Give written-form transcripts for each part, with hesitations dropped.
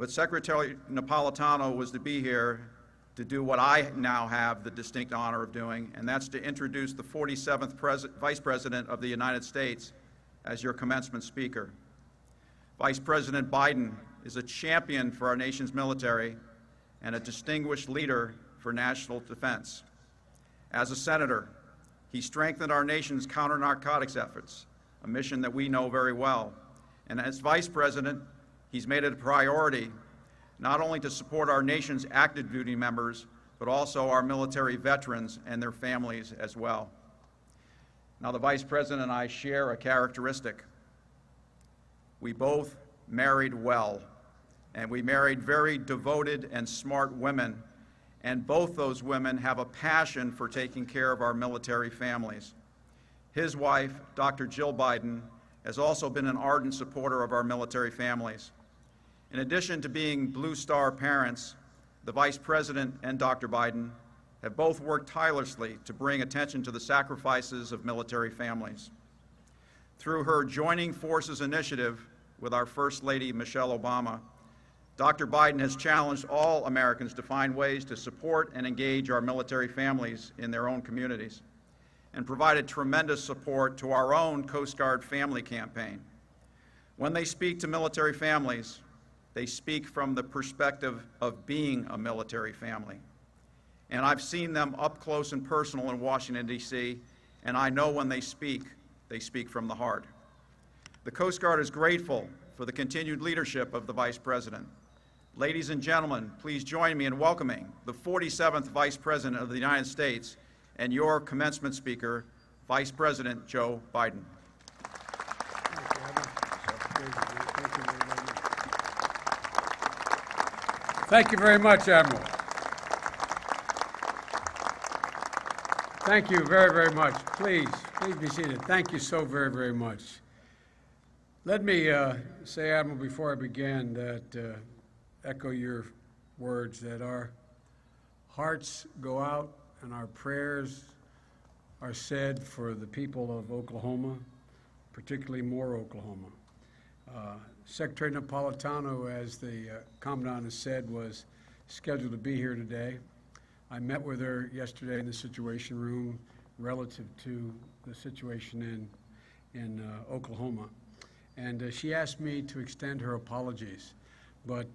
But Secretary Napolitano was to be here to do what I now have the distinct honor of doing, and that's to introduce the 47th Vice President of the United States as your commencement speaker. Vice President Biden is a champion for our nation's military and a distinguished leader for national defense. As a senator, he strengthened our nation's counter-narcotics efforts, a mission that we know very well. And as Vice President, he's made it a priority not only to support our nation's active duty members, but also our military veterans and their families as well. Now, the Vice President and I share a characteristic. We both married well, and we married very devoted and smart women, and both those women have a passion for taking care of our military families. His wife, Dr. Jill Biden, has also been an ardent supporter of our military families. In addition to being Blue Star parents, the Vice President and Dr. Biden have both worked tirelessly to bring attention to the sacrifices of military families. Through her Joining Forces initiative with our First Lady, Michelle Obama, Dr. Biden has challenged all Americans to find ways to support and engage our military families in their own communities, and provided tremendous support to our own Coast Guard Family Campaign. When they speak to military families, they speak from the perspective of being a military family. And I've seen them up close and personal in Washington, D.C., and I know when they speak from the heart. The Coast Guard is grateful for the continued leadership of the Vice President. Ladies and gentlemen, please join me in welcoming the 47th Vice President of the United States and your commencement speaker, Vice President Joe Biden. Thank you very much, Admiral. Thank you very, very much. Please be seated. Thank you so very, very much. Let me say, Admiral, before I begin, that echo your words, that our hearts go out and our prayers are said for the people of Oklahoma, particularly Moore, Oklahoma. Secretary Napolitano, as the Commandant has said, was scheduled to be here today. I met with her yesterday in the Situation Room relative to the situation in Oklahoma. And she asked me to extend her apologies. But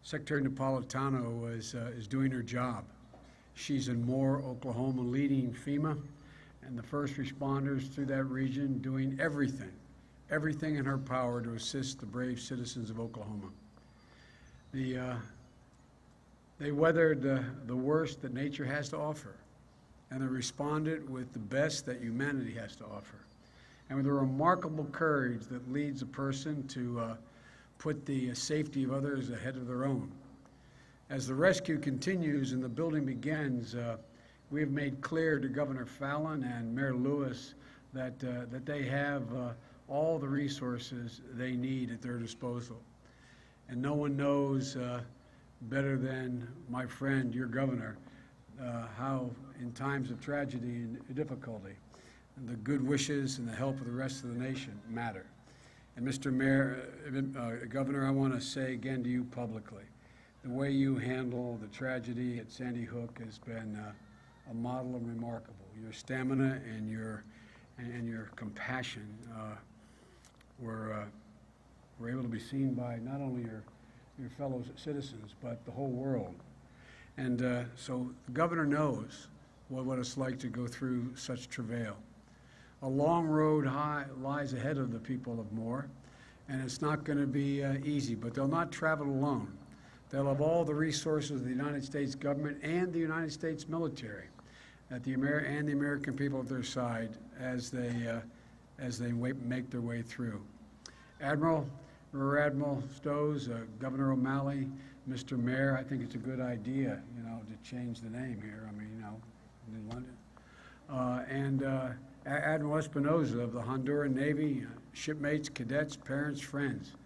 Secretary Napolitano is doing her job. She's in Moore, Oklahoma, leading FEMA and the first responders through that region, doing everything in her power to assist the brave citizens of Oklahoma. They weathered the worst that nature has to offer, and they responded with the best that humanity has to offer, and with a remarkable courage that leads a person to put the safety of others ahead of their own. As the rescue continues and the building begins, we have made clear to Governor Fallin and Mayor Lewis that they have all the resources they need at their disposal. And no one knows better than my friend, your governor, how in times of tragedy and difficulty, the good wishes and the help of the rest of the nation matter. And Mr. Mayor, Governor, I want to say again to you publicly, the way you handle the tragedy at Sandy Hook has been a model of remarkable. Your stamina and your compassion were able to be seen by not only your fellow citizens, but the whole world. And so the governor knows what it's like to go through such travail. A long road lies ahead of the people of Moore, and it's not going to be easy, but they'll not travel alone. They'll have all the resources of the United States government and the United States military and the American people at their side as they make their way through. Admiral, Rear Admiral Stowes, Governor O'Malley, Mr. Mayor, I think it's a good idea, to change the name here. I mean, in London. And Admiral Espinosa of the Honduran Navy, shipmates, cadets, parents, friends.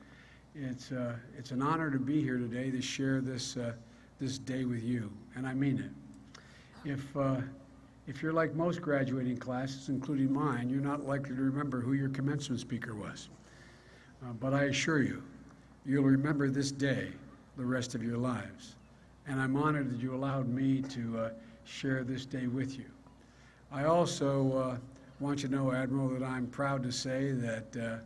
It's an honor to be here today to share this day with you, and I mean it. If you're like most graduating classes, including mine, you're not likely to remember who your commencement speaker was. But I assure you, you'll remember this day the rest of your lives. And I'm honored that you allowed me to share this day with you. I also want you to know, Admiral, that I'm proud to say that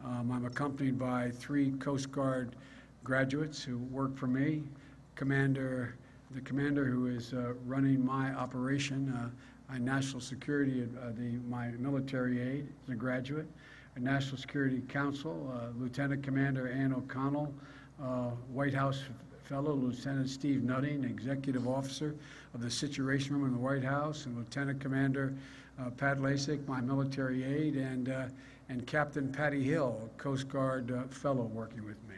I'm accompanied by 3 Coast Guard graduates who work for me. The commander who is running my operation, national security, my military aide is a graduate. A National Security Council, Lieutenant Commander Ann O'Connell, White House Fellow Lieutenant Steve Nutting, Executive Officer of the Situation Room in the White House, and Lieutenant Commander Pat Lasik, my military aide, and Captain Patty Hill, Coast Guard Fellow working with me.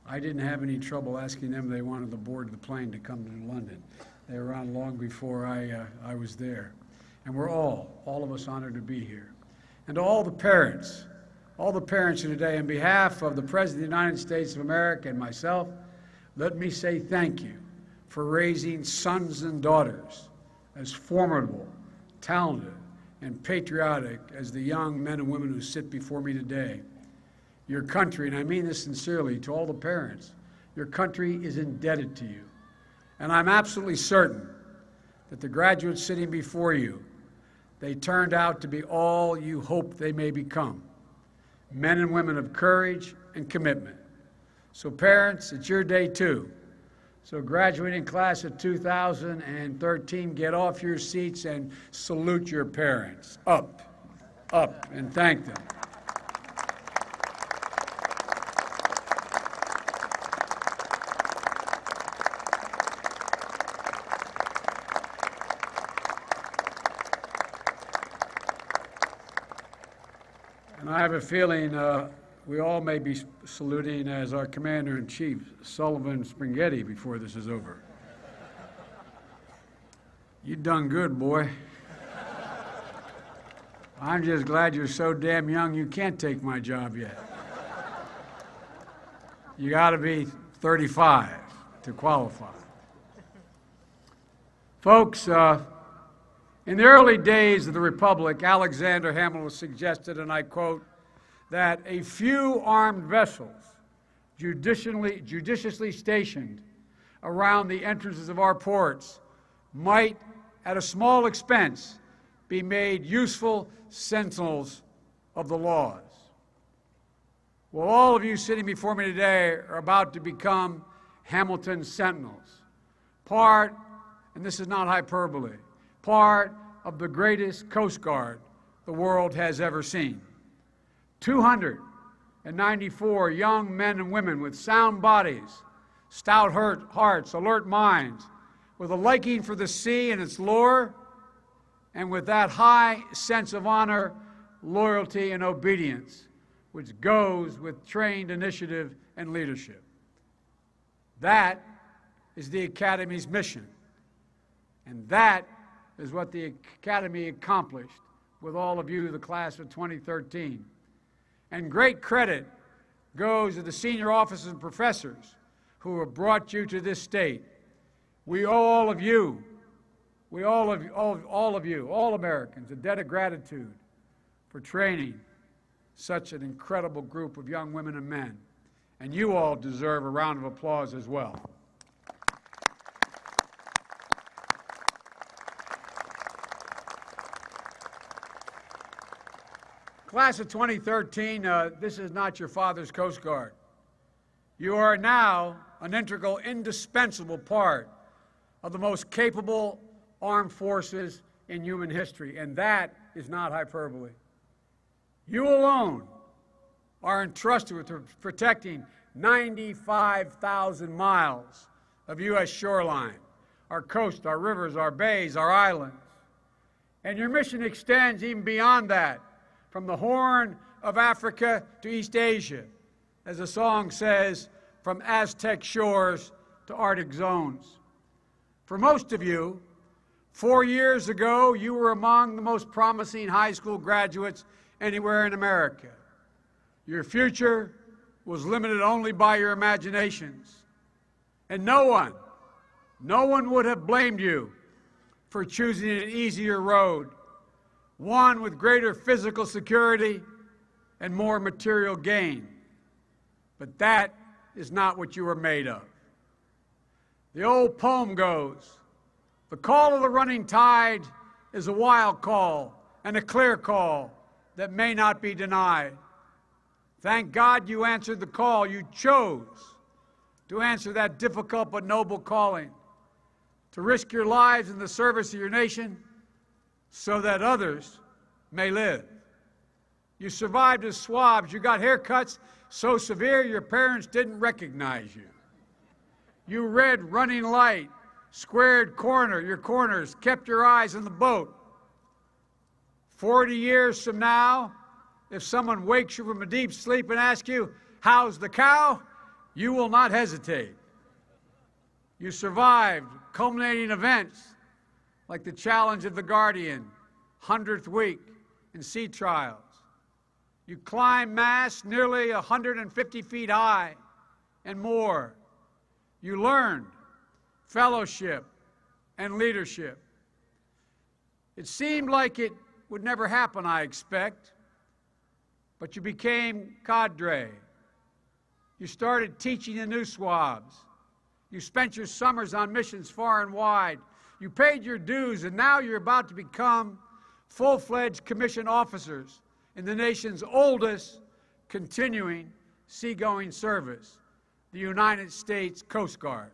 I didn't have any trouble asking them if they wanted to board the plane to come to London. They were on long before I was there. And we're all of us honored to be here. And to all the parents here today, on behalf of the President of the United States of America and myself, let me say thank you for raising sons and daughters as formidable, talented, and patriotic as the young men and women who sit before me today. Your country, and I mean this sincerely to all the parents, your country is indebted to you. And I'm absolutely certain that the graduates sitting before you, they turned out to be all you hope they may become, men and women of courage and commitment. So parents, it's your day too. So graduating class of 2013, get off your seats and salute your parents. Up, and thank them. And I have a feeling we all may be saluting as our Commander-in-Chief, Sullivan Spaghetti, before this is over. You done good, boy. I'm just glad you're so damn young you can't take my job yet. You got to be 35 to qualify. Folks, in the early days of the Republic, Alexander Hamilton suggested, and I quote, that a few armed vessels judiciously stationed around the entrances of our ports might, at a small expense, be made useful sentinels of the laws. Well, all of you sitting before me today are about to become Hamilton sentinels, part, and this is not hyperbole, part of the greatest Coast Guard the world has ever seen. 294 young men and women with sound bodies, stout hearts, alert minds, with a liking for the sea and its lure, and with that high sense of honor, loyalty, and obedience, which goes with trained initiative and leadership. That is the Academy's mission, and that is what the Academy accomplished with all of you, the class of 2013. And great credit goes to the senior officers and professors who have brought you to this state. We owe all of you, all Americans, a debt of gratitude for training such an incredible group of young women and men. And you all deserve a round of applause as well. Class of 2013, this is not your father's Coast Guard. You are now an integral, indispensable part of the most capable armed forces in human history, and that is not hyperbole. You alone are entrusted with protecting 95,000 miles of U.S. shoreline, our coast, our rivers, our bays, our islands. And your mission extends even beyond that, from the Horn of Africa to East Asia, as the song says, from Aztec shores to Arctic zones. For most of you, 4 years ago, you were among the most promising high school graduates anywhere in America. Your future was limited only by your imaginations. And no one would have blamed you for choosing an easier road, one with greater physical security and more material gain. But that is not what you were made of. The old poem goes, "The call of the running tide is a wild call and a clear call that may not be denied." Thank God you answered the call. You chose to answer that difficult but noble calling, to risk your lives in the service of your nation so that others may live. You survived as swabs. You got haircuts so severe your parents didn't recognize you. You read running light, squared your corners, kept your eyes on the boat. 40 years from now, if someone wakes you from a deep sleep and asks you, "How's the cow?" you will not hesitate. You survived culminating events like the challenge of the Guardian, 100th week, and sea trials. You climbed masts nearly 150 feet high and more. You learned fellowship and leadership. It seemed like it would never happen, I expect, but you became cadre. You started teaching the new swabs. You spent your summers on missions far and wide. You paid your dues, and now you're about to become full-fledged commissioned officers in the nation's oldest continuing seagoing service, the United States Coast Guard.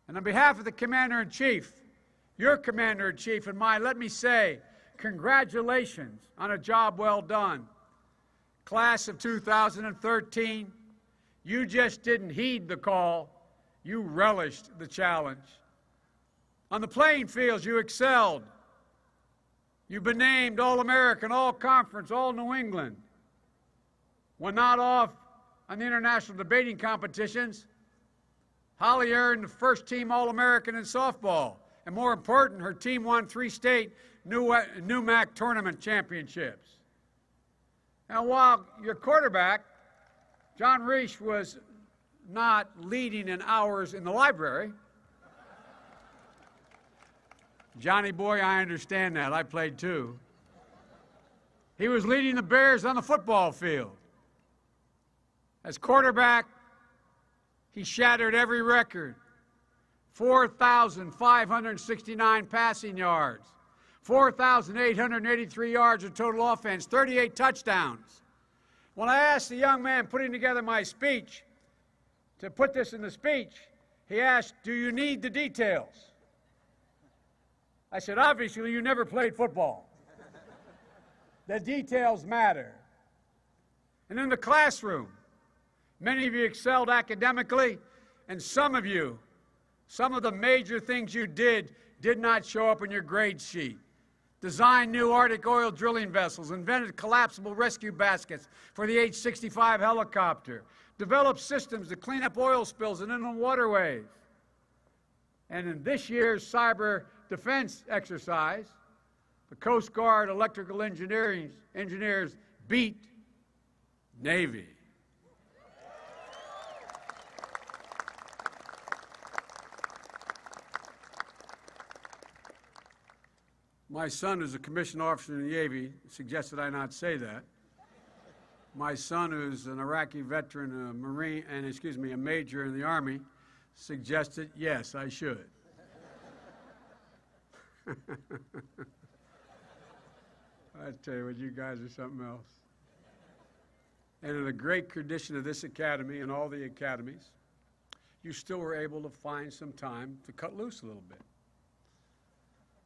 And on behalf of the Commander-in-Chief, your Commander-in-Chief and mine, let me say congratulations on a job well done. Class of 2013, you just didn't heed the call, you relished the challenge. On the playing fields, you excelled. You've been named All-American, All-Conference, All-New England. When not off on the international debating competitions, Holly earned the first-team All-American in softball. And more important, her team won 3 state NUMAC tournament championships. Now, while your quarterback, John Reich, was not leading in hours in the library, Johnny boy, I understand that. I played too. He was leading the Bears on the football field. As quarterback, he shattered every record. 4,569 passing yards, 4,883 yards of total offense, 38 touchdowns. When I asked the young man putting together my speech to put this in the speech, he asked, "Do you need the details?" I said, "Obviously, you never played football. The details matter." And in the classroom, many of you excelled academically, and some of you, some of the major things you did not show up in your grade sheet. Designed new Arctic oil drilling vessels, invented collapsible rescue baskets for the H-65 helicopter, developed systems to clean up oil spills in inland waterways. And in this year's cyber defense exercise, the Coast Guard electrical engineers beat Navy. My son, who's a commissioned officer in the Navy, suggested I not say that. My son, who's an Iraqi veteran, a major in the Army, suggested, yes, I should. I tell you what, you guys are something else. And in the great tradition of this academy and all the academies, you still were able to find some time to cut loose a little bit.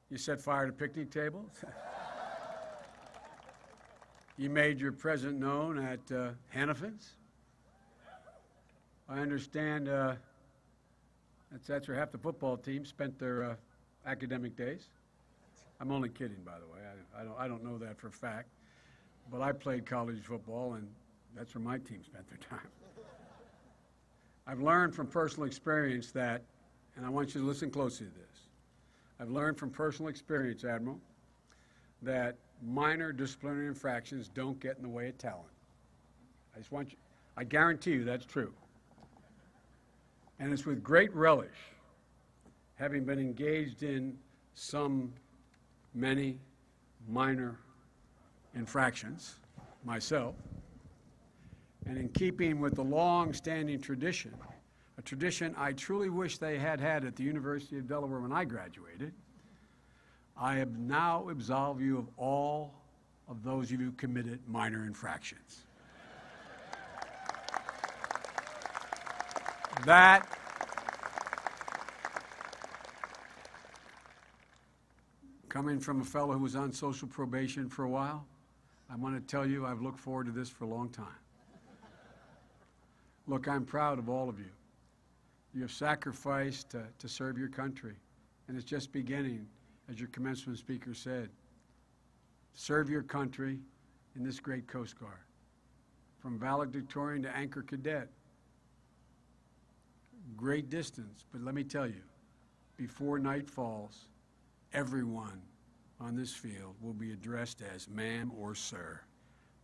You set fire to picnic tables. You made your presence known at Hannafin's. I understand that's where half the football team spent their academic days. I'm only kidding, by the way. I don't know that for a fact. But I played college football, and that's where my team spent their time. I've learned from personal experience that, and I want you to listen closely to this, I've learned from personal experience, Admiral, that minor disciplinary infractions don't get in the way of talent. I guarantee you that's true. And it's with great relish, having been engaged in many minor infractions myself, and in keeping with the long-standing tradition of tradition I truly wish they had had at the University of Delaware when I graduated. I have now absolved you of all of those of you who committed minor infractions. That coming from a fellow who was on social probation for a while, I want to tell you I've looked forward to this for a long time. Look, I'm proud of all of you. You have sacrificed to serve your country, and it's just beginning, as your commencement speaker said. Serve your country in this great Coast Guard, from valedictorian to anchor cadet. Great distance, but let me tell you, before night falls, everyone on this field will be addressed as ma'am or sir,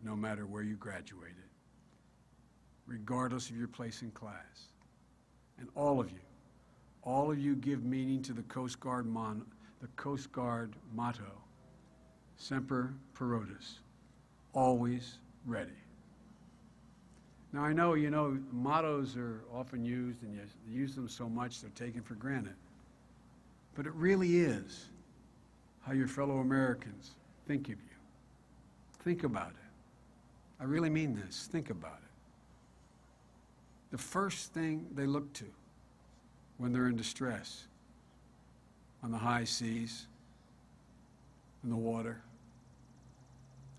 no matter where you graduated, regardless of your place in class. And all of you give meaning to the Coast Guard motto, Semper Paratus, always ready. Now, I know, mottos are often used, and you use them so much they're taken for granted. But it really is how your fellow Americans think of you. Think about it. I really mean this. Think about it. The first thing they look to when they're in distress on the high seas, in the water,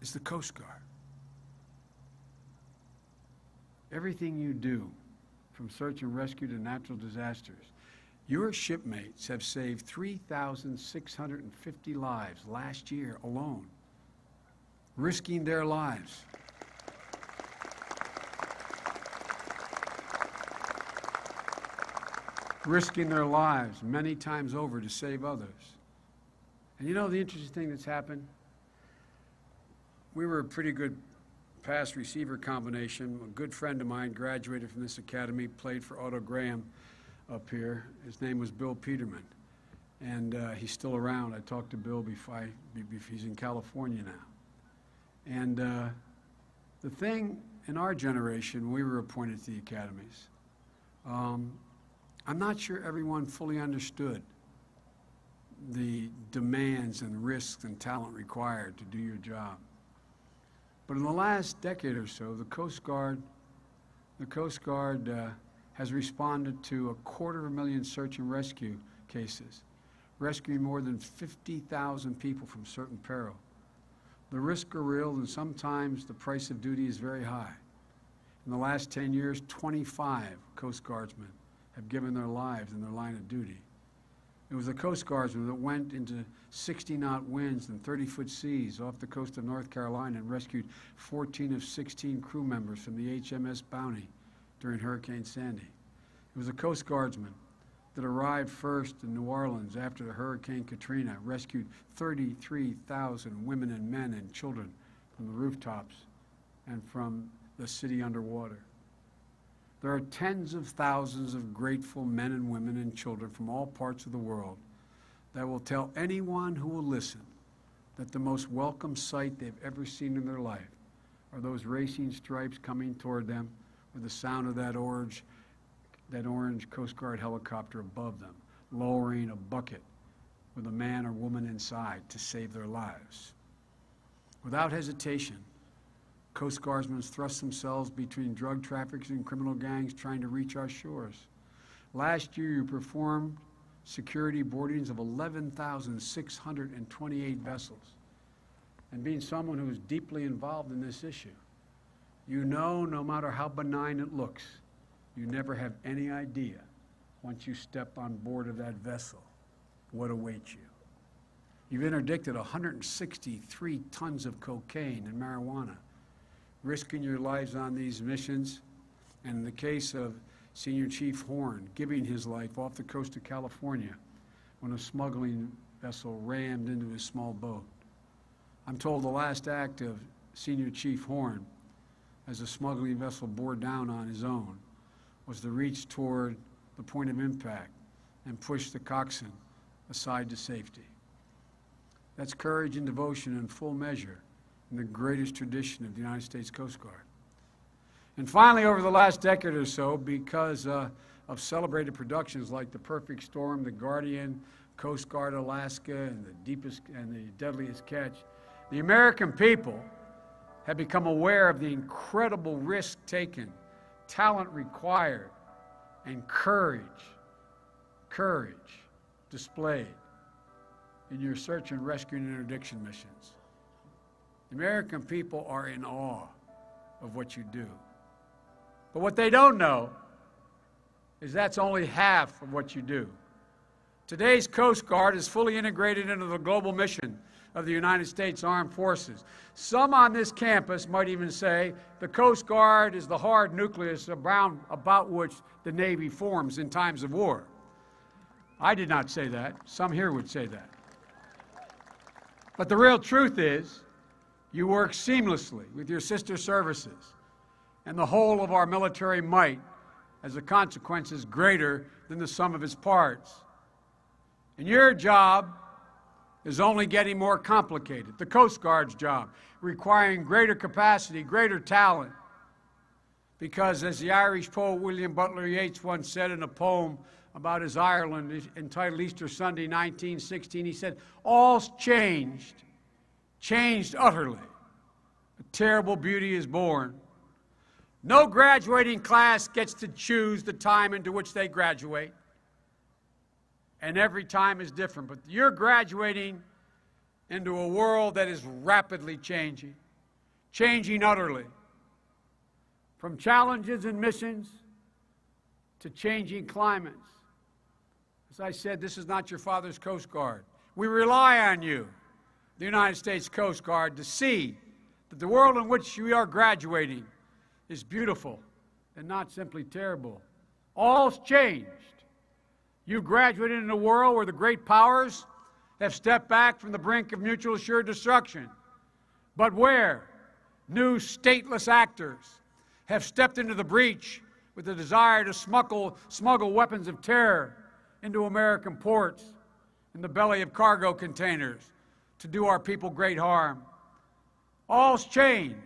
is the Coast Guard. Everything you do, from search and rescue to natural disasters, your shipmates have saved 3,650 lives last year alone, risking their lives. Risking their lives many times over to save others. And you know the interesting thing that's happened? We were a pretty good pass-receiver combination. A good friend of mine graduated from this academy, played for Otto Graham up here. His name was Bill Peterman, and he's still around. I talked to Bill before he's in California now. And the thing in our generation, we were appointed to the academies, I'm not sure everyone fully understood the demands and risks and talent required to do your job. But in the last decade or so, the Coast Guard has responded to 250,000 search and rescue cases, rescuing more than 50,000 people from certain peril. The risks are real, and sometimes the price of duty is very high. In the last 10 years, 25 Coast Guardsmen have given their lives in their line of duty. It was the Coast Guardsmen that went into 60-knot winds and 30-foot seas off the coast of North Carolina and rescued 14 of 16 crew members from the HMS Bounty during Hurricane Sandy. It was the Coast Guardsmen that arrived first in New Orleans after the Hurricane Katrina, rescued 33,000 women and men and children from the rooftops and from the city underwater. There are tens of thousands of grateful men and women and children from all parts of the world that will tell anyone who will listen that the most welcome sight they've ever seen in their life are those racing stripes coming toward them with the sound of that orange Coast Guard helicopter above them, lowering a bucket with a man or woman inside to save their lives. Without hesitation, Coast Guardsmen thrust themselves between drug traffickers and criminal gangs trying to reach our shores. Last year, you performed security boardings of 11,628 vessels. And being someone who is deeply involved in this issue, you know, no matter how benign it looks, you never have any idea, once you step on board of that vessel, what awaits you. You've interdicted 163 tons of cocaine and marijuana, risking your lives on these missions, and in the case of Senior Chief Horn, giving his life off the coast of California when a smuggling vessel rammed into his small boat. I'm told the last act of Senior Chief Horn, as the smuggling vessel bore down on his own, was to reach toward the point of impact and push the coxswain aside to safety. That's courage and devotion in full measure in the greatest tradition of the United States Coast Guard. And finally, over the last decade or so, because of of celebrated productions like The Perfect Storm, The Guardian, Coast Guard Alaska, and The Deepest and The Deadliest Catch, the American people have become aware of the incredible risk taken, talent required, and courage displayed in your search and rescue and interdiction missions. The American people are in awe of what you do. But what they don't know is that's only half of what you do. Today's Coast Guard is fully integrated into the global mission of the United States Armed Forces. Some on this campus might even say the Coast Guard is the hard nucleus about which the Navy forms in times of war. I did not say that. Some here would say that. But the real truth is, you work seamlessly with your sister services, and the whole of our military might, as a consequence, is greater than the sum of its parts. And your job is only getting more complicated. The Coast Guard's job, requiring greater capacity, greater talent. Because as the Irish poet William Butler Yeats once said in a poem about his Ireland entitled Easter Sunday 1916, he said, "All's changed, changed utterly. A terrible beauty is born. No graduating class gets to choose the time into which they graduate. And every time is different. But you're graduating into a world that is rapidly changing, changing utterly. From challenges and missions to changing climates. As I said, this is not your father's Coast Guard. We rely on you, the United States Coast Guard, to see that the world in which we are graduating is beautiful and not simply terrible. All's changed. You graduated in a world where the great powers have stepped back from the brink of mutual assured destruction, but where new stateless actors have stepped into the breach with the desire to smuggle weapons of terror into American ports in the belly of cargo containers to do our people great harm. All's changed.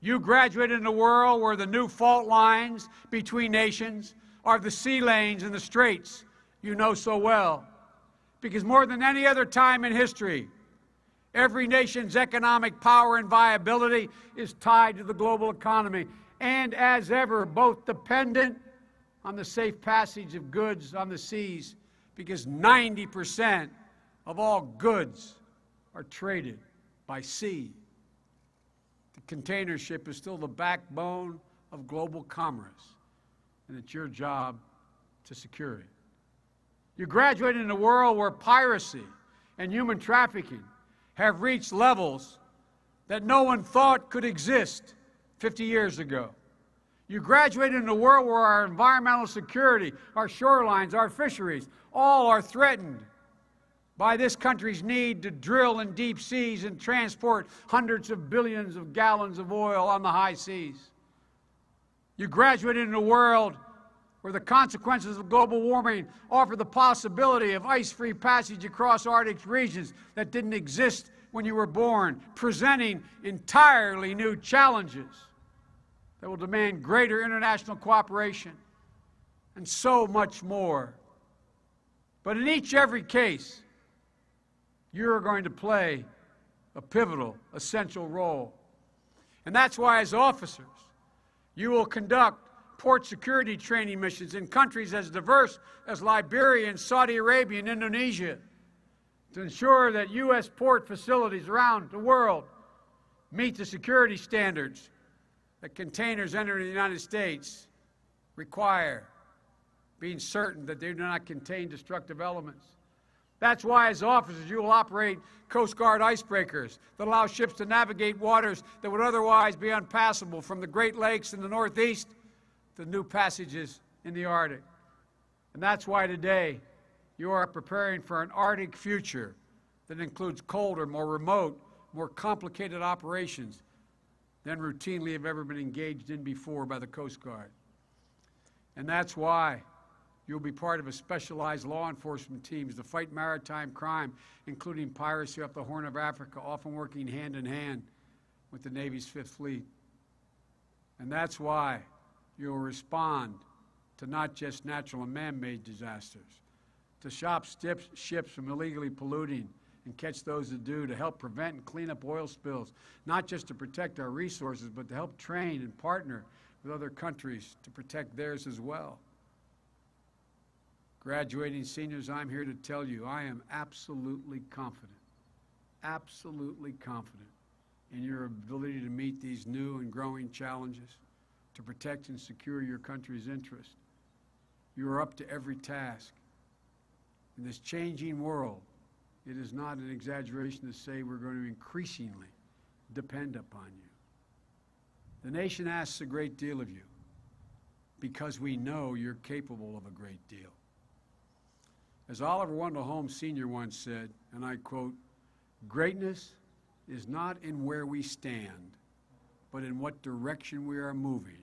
You graduated in a world where the new fault lines between nations are the sea lanes and the straits you know so well. Because more than any other time in history, every nation's economic power and viability is tied to the global economy, and as ever, both dependent on the safe passage of goods on the seas, because 90% of all goods are traded by sea. The container ship is still the backbone of global commerce, and it's your job to secure it. You graduated in a world where piracy and human trafficking have reached levels that no one thought could exist 50 years ago. You graduated in a world where our environmental security, our shorelines, our fisheries, all are threatened by this country's need to drill in deep seas and transport hundreds of billions of gallons of oil on the high seas. You graduated in a world where the consequences of global warming offer the possibility of ice-free passage across Arctic regions that didn't exist when you were born, presenting entirely new challenges that will demand greater international cooperation and so much more. But in every case, you're going to play a pivotal, essential role. And that's why, as officers, you will conduct port security training missions in countries as diverse as Liberia and Saudi Arabia and Indonesia to ensure that U.S. port facilities around the world meet the security standards that containers entering the United States require, being certain that they do not contain destructive elements. That's why, as officers, you will operate Coast Guard icebreakers that allow ships to navigate waters that would otherwise be unpassable, from the Great Lakes in the Northeast to new passages in the Arctic. And that's why today you are preparing for an Arctic future that includes colder, more remote, more complicated operations than routinely have ever been engaged in before by the Coast Guard. And that's why you'll be part of a specialized law enforcement teams to fight maritime crime, including piracy off the Horn of Africa, often working hand in hand with the Navy's Fifth Fleet. And that's why you'll respond to not just natural and man-made disasters, to stop ships from illegally polluting and catch those that do, to help prevent and clean up oil spills, not just to protect our resources, but to help train and partner with other countries to protect theirs as well. Graduating seniors, I'm here to tell you, I am absolutely confident in your ability to meet these new and growing challenges, to protect and secure your country's interest. You are up to every task. In this changing world, it is not an exaggeration to say we're going to increasingly depend upon you. The nation asks a great deal of you because we know you're capable of a great deal. As Oliver Wendell Holmes Sr. once said, and I quote, "Greatness is not in where we stand, but in what direction we are moving.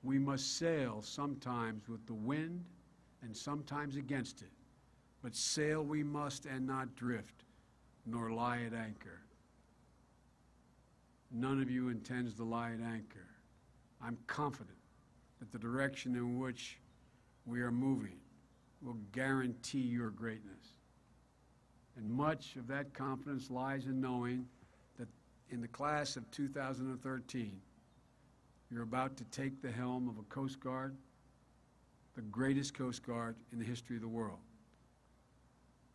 We must sail sometimes with the wind and sometimes against it, but sail we must and not drift, nor lie at anchor." None of you intends to lie at anchor. I'm confident that the direction in which we are moving will guarantee your greatness. And much of that confidence lies in knowing that in the class of 2013, you're about to take the helm of a Coast Guard, the greatest Coast Guard in the history of the world.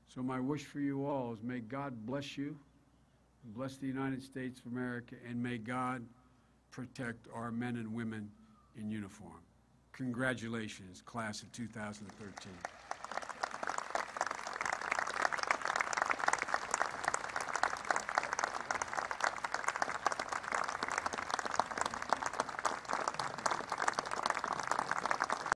So my wish for you all is may God bless you, and bless the United States of America, and may God protect our men and women in uniform. Congratulations, class of 2013.